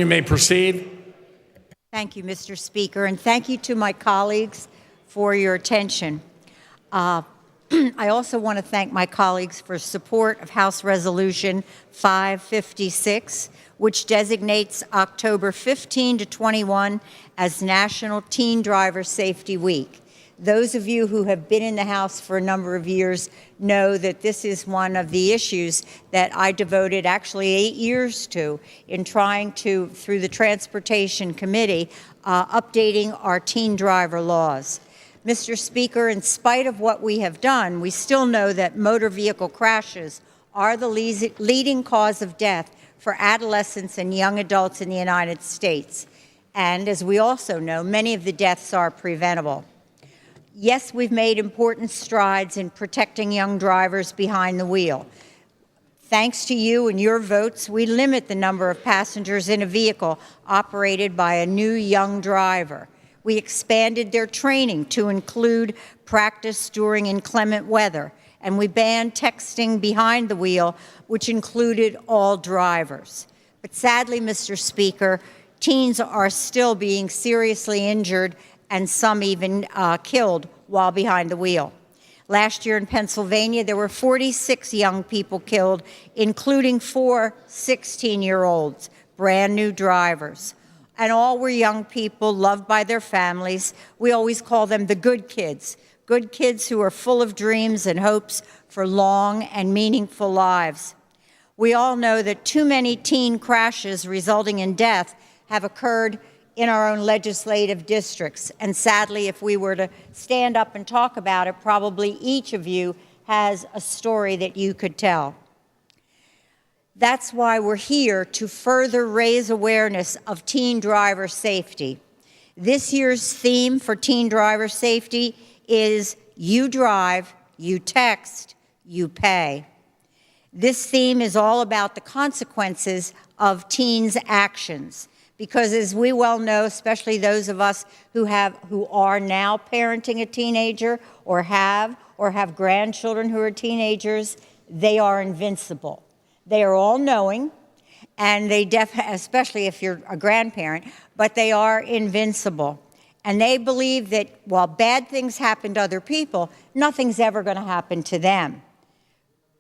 You may proceed. Thank you, Mr. Speaker, and thank you to my colleagues for your attention. I also want to thank my colleagues for support of House Resolution 556, which designates October 15 to 21 as National Teen Driver Safety Week. Those of you who have been in the House for a number of years know that this is one of the issues that I devoted actually 8 years to in trying to, through the Transportation Committee, updating our teen driver laws. Mr. Speaker, in spite of what we have done, we still know that motor vehicle crashes are the leading cause of death for adolescents and young adults in the United States. And as we also know, many of the deaths are preventable. Yes, we've made important strides in protecting young drivers behind the wheel. Thanks to you and your votes, we limit the number of passengers in a vehicle operated by a new young driver. We expanded their training to include practice during inclement weather, and we banned texting behind the wheel, which included all drivers. But sadly, Mr. Speaker, teens are still being seriously injured and some even killed while behind the wheel. Last year in Pennsylvania, there were 46 young people killed, including 4 16-year-olds, brand new drivers. And all were young people loved by their families. We always call them the good kids who are full of dreams and hopes for long and meaningful lives. We all know that too many teen crashes resulting in death have occurred in our own legislative districts. And sadly, if we were to stand up and talk about it, probably each of you has a story that you could tell. That's why we're here to further raise awareness of teen driver safety. This year's theme for teen driver safety is You Drive, You Text, You Pay. This theme is all about the consequences of teens' actions. Because as we well know, especially those of us who are now parenting a teenager or have grandchildren who are teenagers, they are invincible. They are all-knowing, and they especially if you're a grandparent, but they are invincible. And they believe that while bad things happen to other people, nothing's ever going to happen to them.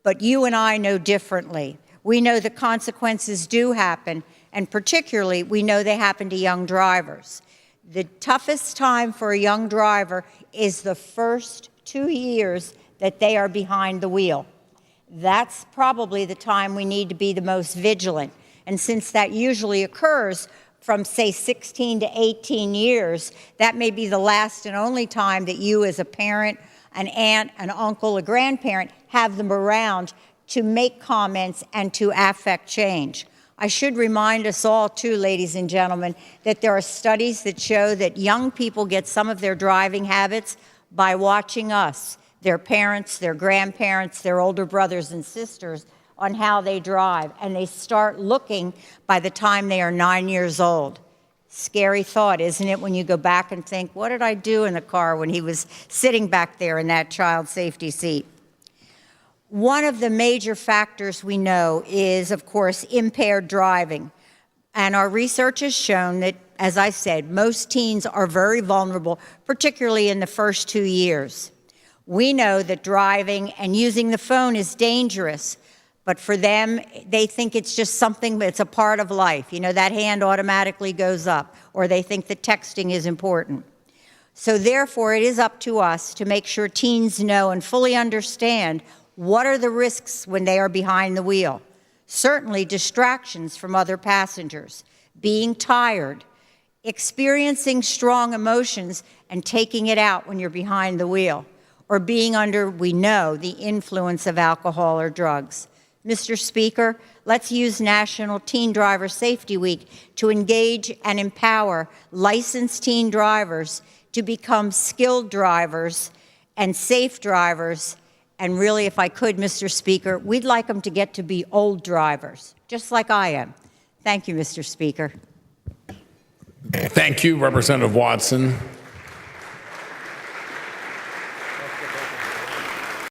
But you and I know differently. We know the consequences do happen, and particularly, we know they happen to young drivers. The toughest time for a young driver is the first 2 years that they are behind the wheel. That's probably the time we need to be the most vigilant. And since that usually occurs from, say, 16 to 18 years, that may be the last and only time that you as a parent, an aunt, an uncle, a grandparent have them around to make comments and to affect change. I should remind us all, too, ladies and gentlemen, that there are studies that show that young people get some of their driving habits by watching us, their parents, their grandparents, their older brothers and sisters, on how they drive. And they start looking by the time they are 9 years old. Scary thought, isn't it, when you go back and think, what did I do in the car when he was sitting back there in that child safety seat? One of the major factors we know is, of course, impaired driving. And our research has shown that, as I said, most teens are very vulnerable, particularly in the first 2 years. We know that driving and using the phone is dangerous, but for them, they think it's just something, it's a part of life. You know, that hand automatically goes up, or they think that texting is important. So therefore, it is up to us to make sure teens know and fully understand what are the risks when they are behind the wheel. Certainly distractions from other passengers, being tired, experiencing strong emotions and taking it out when you're behind the wheel, or being under, we know, the influence of alcohol or drugs. Mr. Speaker, let's use National Teen Driver Safety Week to engage and empower licensed teen drivers to become skilled drivers and safe drivers. And really, if I could, Mr. Speaker, we'd like them to get to be old drivers, just like I am. Thank you, Mr. Speaker. Thank you, Representative Watson.